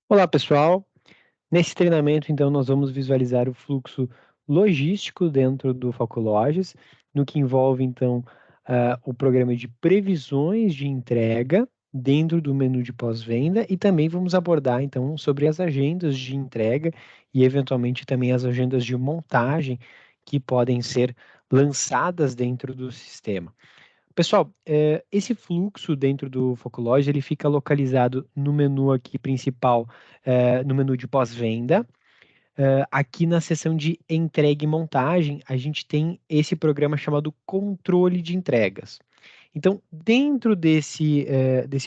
Olá, pessoal. Nesse treinamento, então, nós vamos visualizar o fluxo logístico dentro do Foco Lojas, no que envolve, então, o programa de previsões de entrega dentro do menu de pós-venda e também vamos abordar, então, sobre as agendas de entrega e, eventualmente, também as agendas de montagem que podem ser lançadas dentro do sistema. Pessoal, esse fluxo dentro do Focolog, ele fica localizado no menu aqui principal, no menu de pós-venda. Aqui na seção de entrega e montagem, a gente tem esse programa chamado controle de entregas. Então, dentro desse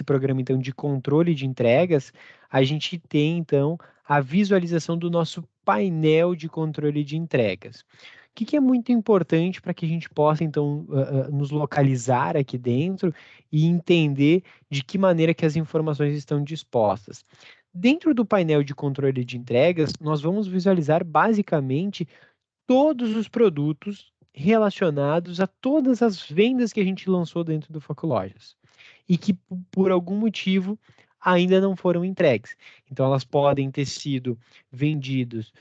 programa então, de controle de entregas, a gente tem, então, a visualização do nosso painel de controle de entregas. O que é muito importante para que a gente possa, então, nos localizar aqui dentro e entender de que maneira que as informações estão dispostas. Dentro do painel de controle de entregas, nós vamos visualizar basicamente todos os produtos relacionados a todas as vendas que a gente lançou dentro do Foco Lojas e que por algum motivo ainda não foram entregues. Então elas podem ter sido vendidos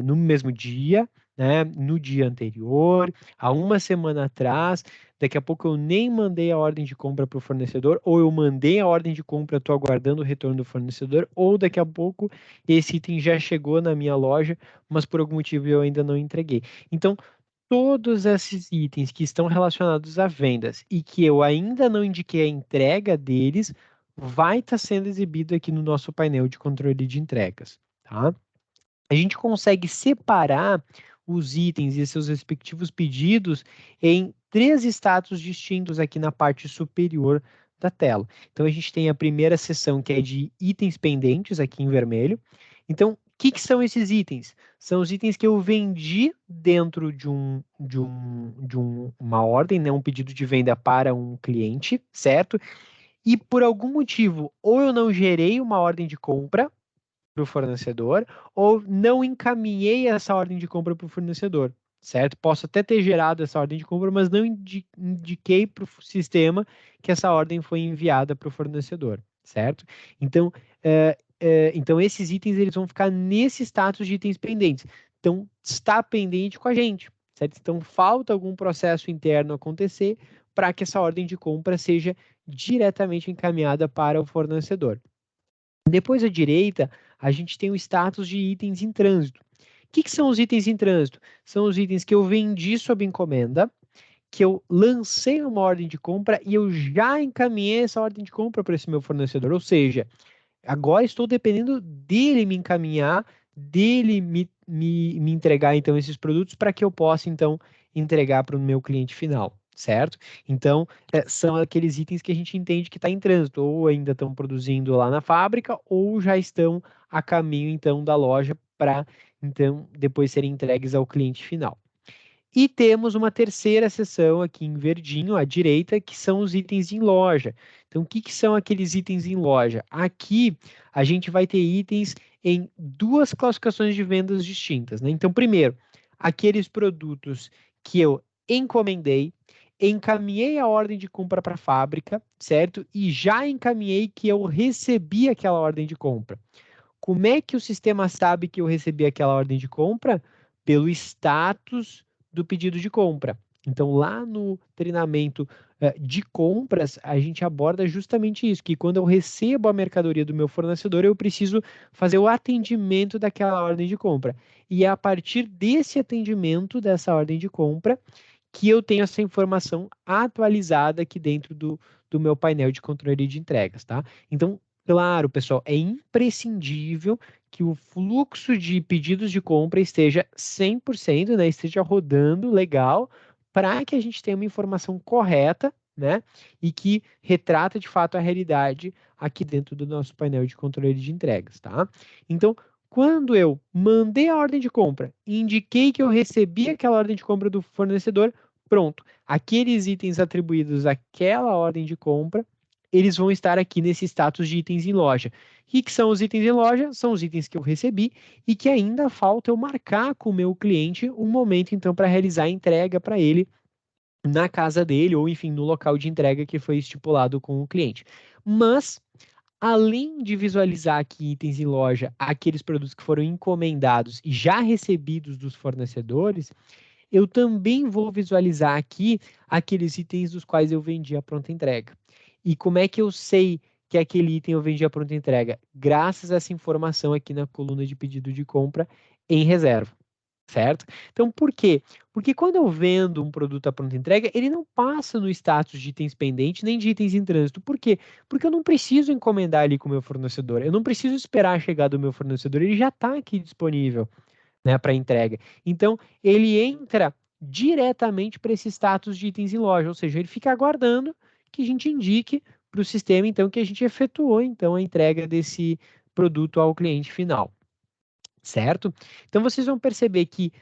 no mesmo dia, né, no dia anterior, há uma semana atrás, daqui a pouco eu nem mandei a ordem de compra para o fornecedor, ou eu mandei a ordem de compra, estou aguardando o retorno do fornecedor, ou daqui a pouco esse item já chegou na minha loja, mas por algum motivo eu ainda não entreguei. Então, todos esses itens que estão relacionados a vendas e que eu ainda não indiquei a entrega deles, vai estar sendo exibido aqui no nosso painel de controle de entregas, tá? A gente consegue separar os itens e seus respectivos pedidos em três status distintos aqui na parte superior da tela. Então, a gente tem a primeira seção, que é de itens pendentes, aqui em vermelho. Então, o que são esses itens? São os itens que eu vendi dentro de uma ordem, né, um pedido de venda para um cliente, certo? E por algum motivo, ou eu não gerei uma ordem de compra, para o fornecedor, ou não encaminhei essa ordem de compra para o fornecedor, certo? Posso até ter gerado essa ordem de compra, mas não indiquei para o sistema que essa ordem foi enviada para o fornecedor, certo? Então, então, esses itens eles vão ficar nesse status de itens pendentes. Então, está pendente com a gente, certo? Então, falta algum processo interno acontecer para que essa ordem de compra seja diretamente encaminhada para o fornecedor. Depois à direita, a gente tem o status de itens em trânsito. O que são os itens em trânsito? São os itens que eu vendi sob encomenda, que eu lancei uma ordem de compra e eu já encaminhei essa ordem de compra para esse meu fornecedor. Ou seja, agora estou dependendo dele me encaminhar, dele me entregar, então, esses produtos para que eu possa, então, entregar para o meu cliente final, certo? Então, são aqueles itens que a gente entende que está em trânsito, ou ainda estão produzindo lá na fábrica, ou já estão a caminho, então, da loja para, então, depois serem entregues ao cliente final. E temos uma terceira seção aqui em verdinho, à direita, que são os itens em loja. Então, o que são aqueles itens em loja? Aqui, a gente vai ter itens em duas classificações de vendas distintas, né? Então, primeiro, aqueles produtos que eu encomendei, encaminhei a ordem de compra para a fábrica, certo? E já encaminhei que eu recebi aquela ordem de compra. Como é que o sistema sabe que eu recebi aquela ordem de compra? Pelo status do pedido de compra. Então, lá no treinamento de compras, a gente aborda justamente isso, que quando eu recebo a mercadoria do meu fornecedor, eu preciso fazer o atendimento daquela ordem de compra. E é a partir desse atendimento, dessa ordem de compra, que eu tenho essa informação atualizada aqui dentro do meu painel de controle de entregas, tá? Então, claro, pessoal, é imprescindível que o fluxo de pedidos de compra esteja 100%, né, esteja rodando legal, para que a gente tenha uma informação correta, né, e que retrata de fato a realidade aqui dentro do nosso painel de controle de entregas, tá? Então, quando eu mandei a ordem de compra e indiquei que eu recebi aquela ordem de compra do fornecedor, pronto, aqueles itens atribuídos àquela ordem de compra eles vão estar aqui nesse status de itens em loja. O que são os itens em loja? São os itens que eu recebi e que ainda falta eu marcar com o meu cliente um momento, então, para realizar a entrega para ele na casa dele, ou enfim, no local de entrega que foi estipulado com o cliente. Mas além de visualizar aqui itens em loja, aqueles produtos que foram encomendados e já recebidos dos fornecedores, eu também vou visualizar aqui aqueles itens dos quais eu vendi a pronta entrega. E como é que eu sei que aquele item eu vendi a pronta entrega? Graças a essa informação aqui na coluna de pedido de compra em reserva, certo? Então, por quê? Porque quando eu vendo um produto à pronta entrega, ele não passa no status de itens pendentes nem de itens em trânsito. Por quê? Porque eu não preciso encomendar ali com o meu fornecedor, eu não preciso esperar a chegada do meu fornecedor, ele já está aqui disponível, né, para entrega. Então, ele entra diretamente para esse status de itens em loja, ou seja, ele fica aguardando que a gente indique para o sistema, então, que a gente efetuou, então, a entrega desse produto ao cliente final, certo? Então, vocês vão perceber que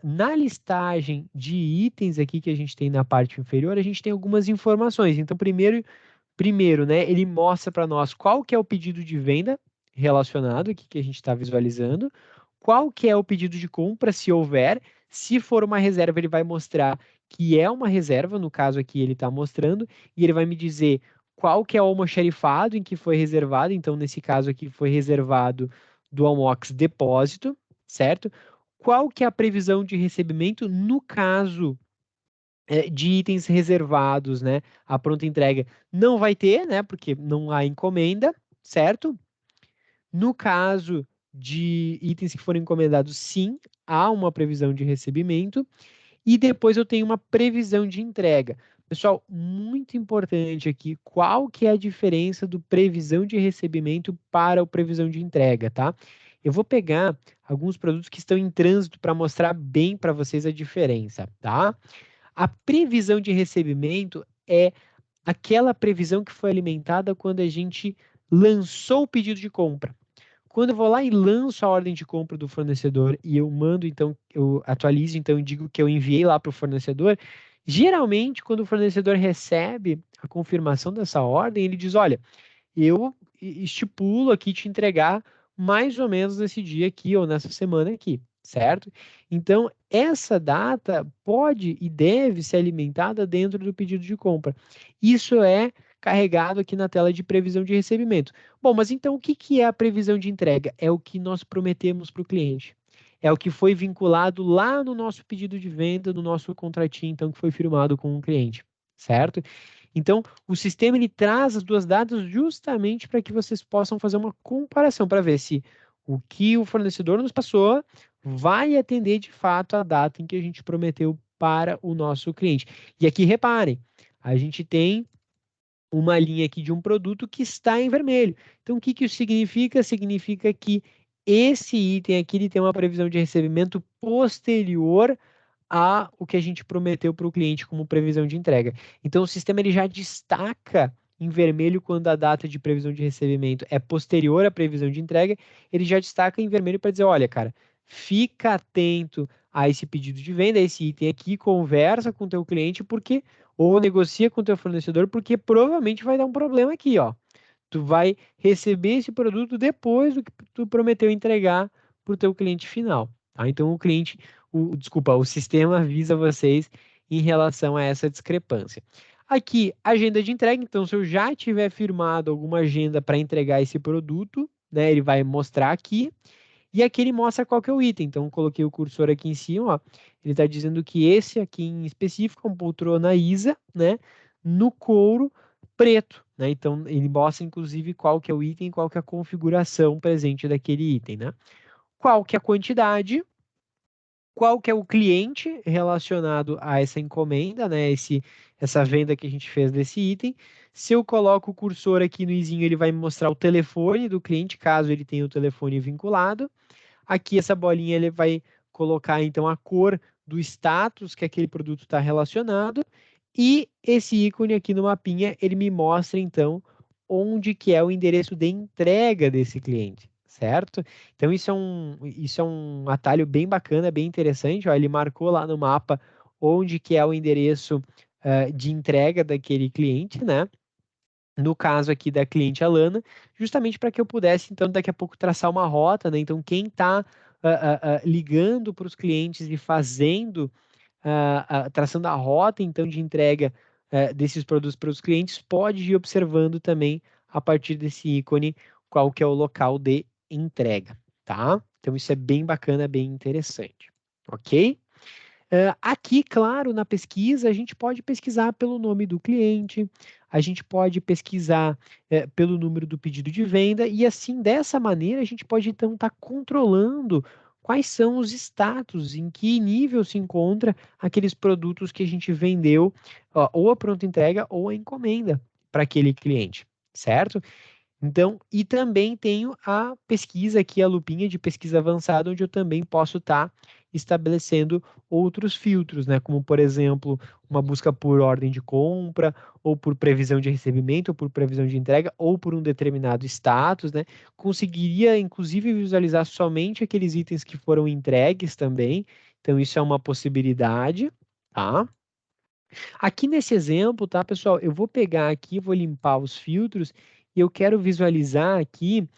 na listagem de itens aqui que a gente tem na parte inferior, a gente tem algumas informações. Então, primeiro, né, ele mostra para nós qual que é o pedido de venda relacionado aqui que a gente está visualizando, qual que é o pedido de compra, se houver. Se for uma reserva, ele vai mostrar que é uma reserva, no caso aqui ele está mostrando, e ele vai me dizer qual que é o almoxarifado em que foi reservado, então nesse caso aqui foi reservado do Almox Depósito, certo? Qual que é a previsão de recebimento no caso de itens reservados, né? A pronta entrega não vai ter, né? Porque não há encomenda, certo? No caso de itens que foram encomendados, sim, há uma previsão de recebimento. E depois eu tenho uma previsão de entrega. Pessoal, muito importante aqui, qual que é a diferença do previsão de recebimento para o previsão de entrega, tá? Eu vou pegar alguns produtos que estão em trânsito para mostrar bem para vocês a diferença, tá? A previsão de recebimento é aquela previsão que foi alimentada quando a gente lançou o pedido de compra. Quando eu vou lá e lanço a ordem de compra do fornecedor e eu mando, então, eu atualizo, então, eu digo que eu enviei lá para o fornecedor, geralmente, quando o fornecedor recebe a confirmação dessa ordem, ele diz, olha, eu estipulo aqui te entregar mais ou menos nesse dia aqui ou nessa semana aqui, certo? Então, essa data pode e deve ser alimentada dentro do pedido de compra. Isso é carregado aqui na tela de previsão de recebimento. Bom, mas então o que que é a previsão de entrega? É o que nós prometemos para o cliente. É o que foi vinculado lá no nosso pedido de venda, no nosso contratinho, então, que foi firmado com o cliente, certo? Então, o sistema ele traz as duas datas justamente para que vocês possam fazer uma comparação para ver se o que o fornecedor nos passou vai atender de fato a data em que a gente prometeu para o nosso cliente. E aqui reparem, a gente tem uma linha aqui de um produto que está em vermelho. Então, o que que isso significa? Significa que esse item aqui ele tem uma previsão de recebimento posterior a o que a gente prometeu para o cliente como previsão de entrega. Então, o sistema ele já destaca em vermelho quando a data de previsão de recebimento é posterior à previsão de entrega, ele já destaca em vermelho para dizer, olha, cara, fica atento a esse pedido de venda, a esse item aqui, conversa com o teu cliente, porque ou negocia com o teu fornecedor, porque provavelmente vai dar um problema aqui, ó. Tu vai receber esse produto depois do que tu prometeu entregar para o teu cliente final, tá? Então desculpa, o sistema avisa vocês em relação a essa discrepância. Aqui, agenda de entrega, então se eu já tiver firmado alguma agenda para entregar esse produto, né, ele vai mostrar aqui, e aqui ele mostra qual que é o item. Então, eu coloquei o cursor aqui em cima, ó. Ele está dizendo que esse aqui em específico é uma poltrona ISA, né? No couro preto, né? Então, ele mostra, inclusive, qual que é o item, qual que é a configuração presente daquele item, né? Qual que é a quantidade, qual que é o cliente relacionado a essa encomenda, né? Essa venda que a gente fez desse item. Se eu coloco o cursor aqui no izinho, ele vai me mostrar o telefone do cliente, caso ele tenha o telefone vinculado. Aqui essa bolinha ele vai colocar então a cor do status que aquele produto está relacionado e esse ícone aqui no mapinha ele me mostra então onde que é o endereço de entrega desse cliente, certo? Então isso é um atalho bem bacana, bem interessante. Ó, ele marcou lá no mapa onde que é o endereço de entrega daquele cliente, né? No caso aqui da cliente Alana, justamente para que eu pudesse, então, daqui a pouco traçar uma rota, né? Então, quem está ligando para os clientes e fazendo, traçando a rota, então, de entrega desses produtos para os clientes, pode ir observando também a partir desse ícone qual que é o local de entrega, tá? Então, isso é bem bacana, bem interessante, ok? Aqui, claro, na pesquisa, a gente pode pesquisar pelo nome do cliente, a gente pode pesquisar pelo número do pedido de venda, e assim, dessa maneira, a gente pode então estar controlando quais são os status, em que nível se encontra aqueles produtos que a gente vendeu, ó, ou a pronta entrega ou a encomenda para aquele cliente, certo? Então, e também tenho a pesquisa aqui, a lupinha de pesquisa avançada, onde eu também posso estar estabelecendo outros filtros, né? Como, por exemplo, uma busca por ordem de compra, ou por previsão de recebimento, ou por previsão de entrega, ou por um determinado status, né? Conseguiria, inclusive, visualizar somente aqueles itens que foram entregues também. Então, isso é uma possibilidade, tá? Aqui nesse exemplo, tá, pessoal? Eu vou pegar aqui, vou limpar os filtros e eu quero visualizar aqui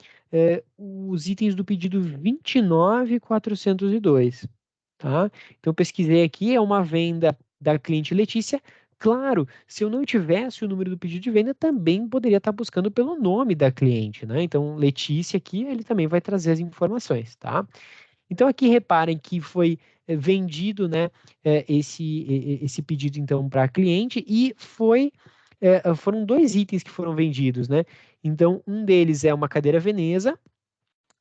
os itens do pedido 29.402, tá? Então, eu pesquisei aqui, é uma venda da cliente Letícia. Claro, se eu não tivesse o número do pedido de venda, também poderia estar buscando pelo nome da cliente, né? Então, Letícia aqui, ele também vai trazer as informações, tá? Então, aqui reparem que foi vendido, né, esse pedido, então, para cliente e foram dois itens que foram vendidos, né? Então, um deles é uma cadeira Veneza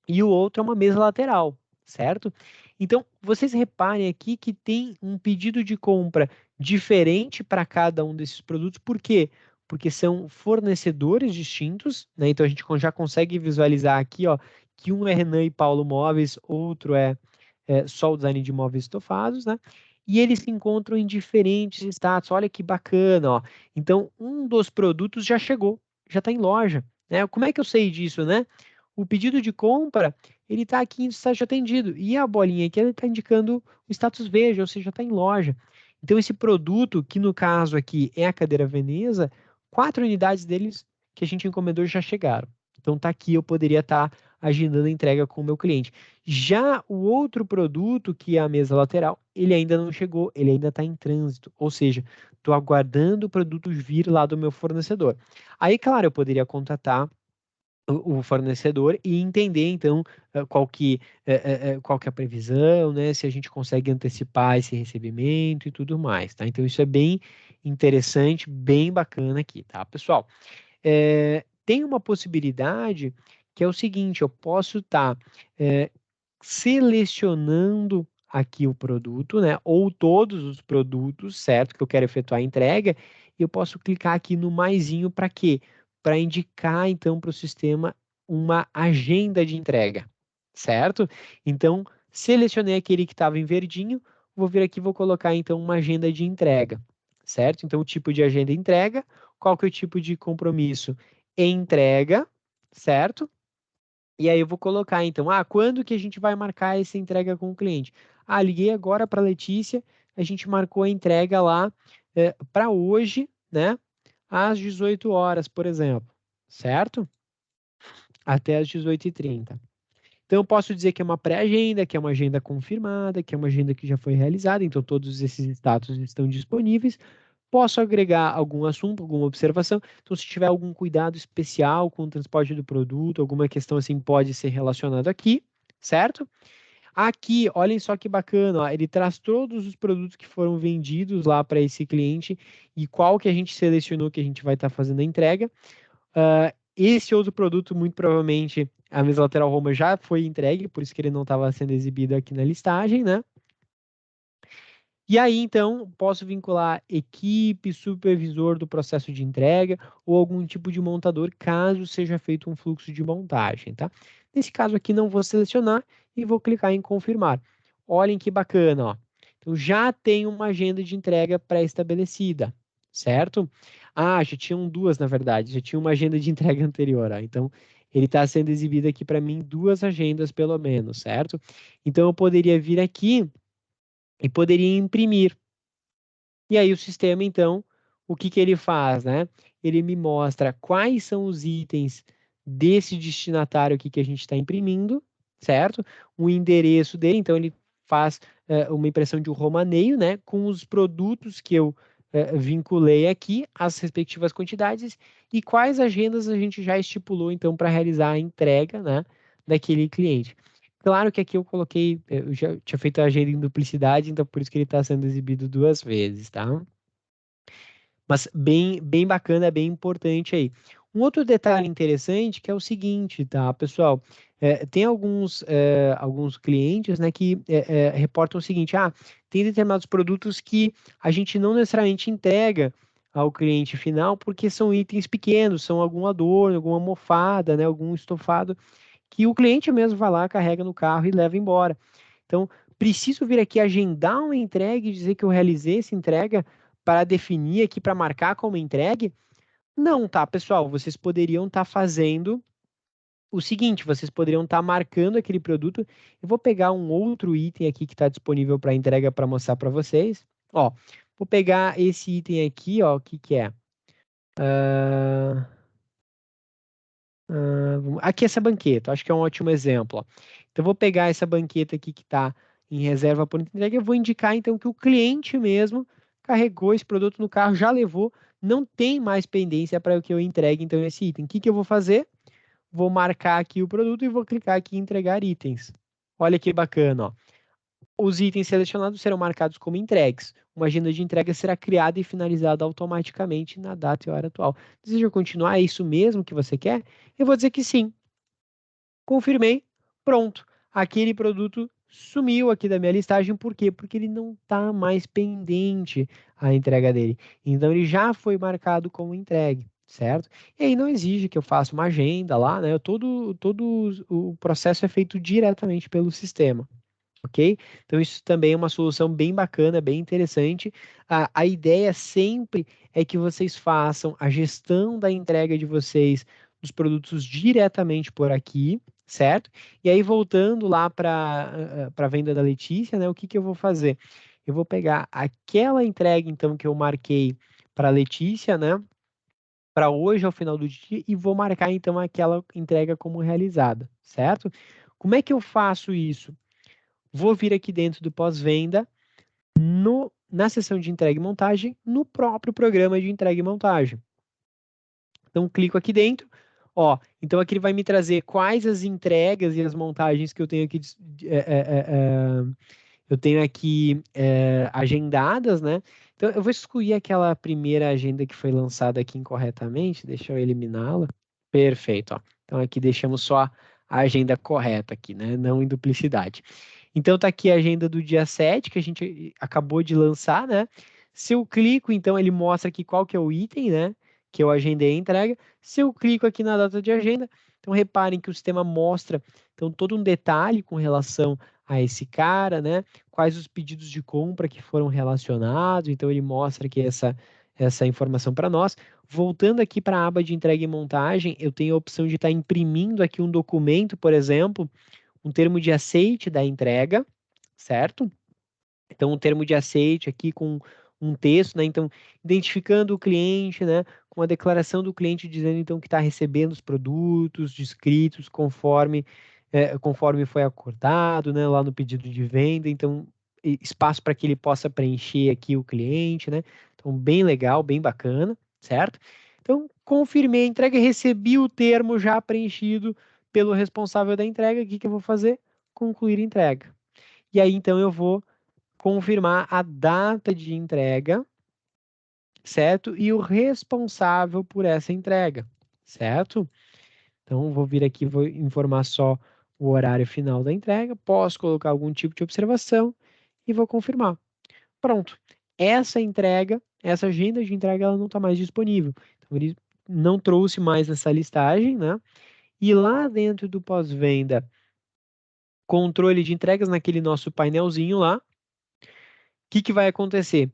e o outro é uma mesa lateral, certo? Então, vocês reparem aqui que tem um pedido de compra diferente para cada um desses produtos, por quê? Porque são fornecedores distintos, né? Então, a gente já consegue visualizar aqui, ó, que um é Renan e Paulo Móveis, outro é só o design de móveis estofados, né? E eles se encontram em diferentes status. Olha que bacana, ó. Então, um dos produtos já chegou, já está em loja, né? Como é que eu sei disso, né? O pedido de compra, ele está aqui em estágio atendido. E a bolinha aqui, ela está indicando o status verde, ou seja, está em loja. Então, esse produto, que no caso aqui é a cadeira Veneza, 4 unidades deles que a gente encomendou já chegaram. Então, tá aqui, eu poderia estar agendando a entrega com o meu cliente. Já o outro produto, que é a mesa lateral, ele ainda não chegou, ele ainda está em trânsito. Ou seja, estou aguardando o produto vir lá do meu fornecedor. Aí, claro, eu poderia contatar o fornecedor e entender então qual que é a previsão, né? Se a gente consegue antecipar esse recebimento e tudo mais, tá? Então isso é bem interessante, bem bacana aqui, tá, pessoal? Tem uma possibilidade que é o seguinte: eu posso estar selecionando aqui o produto, né? Ou todos os produtos, certo? Que eu quero efetuar a entrega, e eu posso clicar aqui no maisinho para quê? Para indicar então para o sistema uma agenda de entrega, certo? Então, selecionei aquele que estava em verdinho, vou vir aqui e vou colocar então uma agenda de entrega, certo? Então, o tipo de agenda entrega, qual que é o tipo de compromisso? Entrega, certo? E aí eu vou colocar, então, quando que a gente vai marcar essa entrega com o cliente? Liguei agora para a Letícia, a gente marcou a entrega lá para hoje, né? Às 18 horas, por exemplo, certo? Até às 18h30. Então, eu posso dizer que é uma pré-agenda, que é uma agenda confirmada, que é uma agenda que já foi realizada, então todos esses status estão disponíveis. Posso agregar algum assunto, alguma observação. Então, se tiver algum cuidado especial com o transporte do produto, alguma questão assim pode ser relacionado aqui, certo? Aqui, olhem só que bacana, ó, ele traz todos os produtos que foram vendidos lá para esse cliente e qual que a gente selecionou que a gente vai estar fazendo a entrega. Esse outro produto, muito provavelmente, a mesa lateral Roma já foi entregue, por isso que ele não estava sendo exibido aqui na listagem, né? E aí, então, posso vincular equipe, supervisor do processo de entrega ou algum tipo de montador, caso seja feito um fluxo de montagem, tá? Nesse caso aqui, não vou selecionar e vou clicar em confirmar. Olhem que bacana, ó. Então, já tem uma agenda de entrega pré-estabelecida, certo? Já tinham duas, na verdade. Já tinha uma agenda de entrega anterior, ó. Então, ele está sendo exibido aqui para mim duas agendas, pelo menos, certo? Então, eu poderia vir aqui e poderia imprimir. E aí o sistema, então, o que que ele faz, né? Ele me mostra quais são os itens desse destinatário aqui que a gente está imprimindo, certo? O endereço dele, então ele faz uma impressão de um romaneio, né? Com os produtos que eu vinculei aqui as respectivas quantidades e quais agendas a gente já estipulou, então, para realizar a entrega, né, daquele cliente. Claro que aqui eu coloquei, eu já tinha feito a agenda em duplicidade, então por isso que ele está sendo exibido 2 vezes, tá? Mas bem bacana, bem importante aí. Um outro detalhe interessante que é o seguinte, tá, pessoal? Tem alguns clientes, né, que reportam o seguinte: tem determinados produtos que a gente não necessariamente entrega ao cliente final porque são itens pequenos, são algum adorno, alguma almofada, né, algum estofado que o cliente mesmo vai lá, carrega no carro e leva embora. Então, preciso vir aqui agendar uma entrega e dizer que eu realizei essa entrega para definir aqui, para marcar como entregue? Não, tá, pessoal? Vocês poderiam estar fazendo o seguinte, vocês poderiam estar marcando aquele produto. Eu vou pegar um outro item aqui que está disponível para entrega para mostrar para vocês. Ó, vou pegar esse item aqui, ó, o que que é? Ah, aqui essa banqueta, acho que é um ótimo exemplo, ó. Então, eu vou pegar essa banqueta aqui que está em reserva por entrega, eu vou indicar então que o cliente mesmo carregou esse produto no carro, já levou, não tem mais pendência para que eu entregue então esse item. O que que eu vou fazer? Vou marcar aqui o produto e vou clicar aqui em entregar itens. Olha que bacana, ó. Os itens selecionados serão marcados como entregues. Uma agenda de entrega será criada e finalizada automaticamente na data e hora atual. Deseja continuar? É isso mesmo que você quer? Eu vou dizer que sim. Confirmei, pronto. Aquele produto sumiu aqui da minha listagem, por quê? Porque ele não está mais pendente a entrega dele. Então ele já foi marcado como entregue, certo? E aí não exige que eu faça uma agenda lá, né? Todo o processo é feito diretamente pelo sistema. Ok? Então, isso também é uma solução bem bacana, bem interessante. A ideia sempre é que vocês façam a gestão da entrega de vocês dos produtos diretamente por aqui, certo? E aí, voltando lá para a venda da Letícia, né? O que que eu vou fazer? Eu vou pegar aquela entrega, então, que eu marquei para a Letícia, né? Para hoje, ao final do dia, e vou marcar, então, aquela entrega como realizada, certo? Como é que eu faço isso? Vou vir aqui dentro do pós-venda, na seção de entrega e montagem, no próprio programa de entrega e montagem. Então, clico aqui dentro. Ó, então aqui ele vai me trazer quais as entregas e as montagens que eu tenho aqui, eu tenho aqui agendadas, né? Então, eu vou excluir aquela primeira agenda que foi lançada aqui incorretamente. Deixa eu eliminá-la. Perfeito, ó. Então, aqui deixamos só a agenda correta aqui, né? Não em duplicidade. Então, tá aqui a agenda do dia 7, que a gente acabou de lançar, né? Se eu clico, então, ele mostra aqui qual que é o item, né? Que eu agendei a entrega. Se eu clico aqui na data de agenda, então reparem que o sistema mostra então todo um detalhe com relação a esse cara, né? Quais os pedidos de compra que foram relacionados. Então ele mostra aqui essa informação para nós. Voltando aqui para a aba de entrega e montagem, eu tenho a opção de estar imprimindo aqui um documento, por exemplo, um termo de aceite da entrega, certo? Então, um termo de aceite aqui com um texto, né? Então, identificando o cliente, né? Com a declaração do cliente dizendo, então, que está recebendo os produtos descritos conforme foi acordado, né? Lá no pedido de venda. Então, espaço para que ele possa preencher aqui o cliente, né? Então, bem legal, bem bacana, certo? Então, confirmei a entrega e recebi o termo já preenchido pelo responsável da entrega. O que que eu vou fazer? Concluir a entrega. E aí, então, eu vou confirmar a data de entrega, certo? E o responsável por essa entrega, certo? Então, vou vir aqui, vou informar só o horário final da entrega, posso colocar algum tipo de observação e vou confirmar. Pronto. Essa entrega, essa agenda de entrega, ela não está mais disponível. Então, ele não trouxe mais essa listagem, né? E lá dentro do pós-venda, controle de entregas, naquele nosso painelzinho lá, o que que vai acontecer?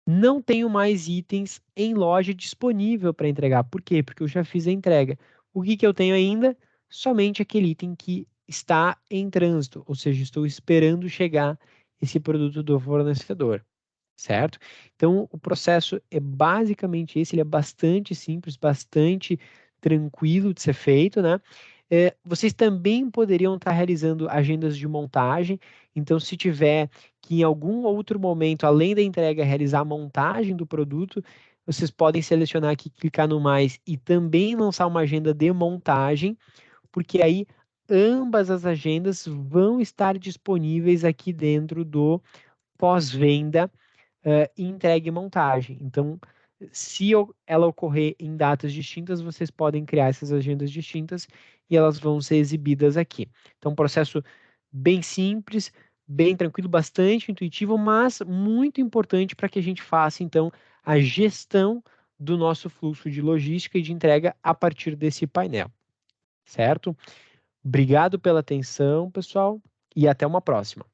Não tenho mais itens em loja disponível para entregar. Por quê? Porque eu já fiz a entrega. O que que eu tenho ainda? Somente aquele item que está em trânsito, ou seja, estou esperando chegar esse produto do fornecedor, certo? Então, o processo é basicamente esse, ele é bastante simples, bastante tranquilo de ser feito, né? Vocês também poderiam estar realizando agendas de montagem, então se tiver que em algum outro momento, além da entrega, realizar a montagem do produto, vocês podem selecionar aqui, clicar no mais e também lançar uma agenda de montagem, porque aí ambas as agendas vão estar disponíveis aqui dentro do pós-venda, entregue e montagem. Então, se ela ocorrer em datas distintas, vocês podem criar essas agendas distintas e elas vão ser exibidas aqui. Então, um processo bem simples, bem tranquilo, bastante intuitivo, mas muito importante para que a gente faça, então, a gestão do nosso fluxo de logística e de entrega a partir desse painel, certo? Obrigado pela atenção, pessoal, e até uma próxima.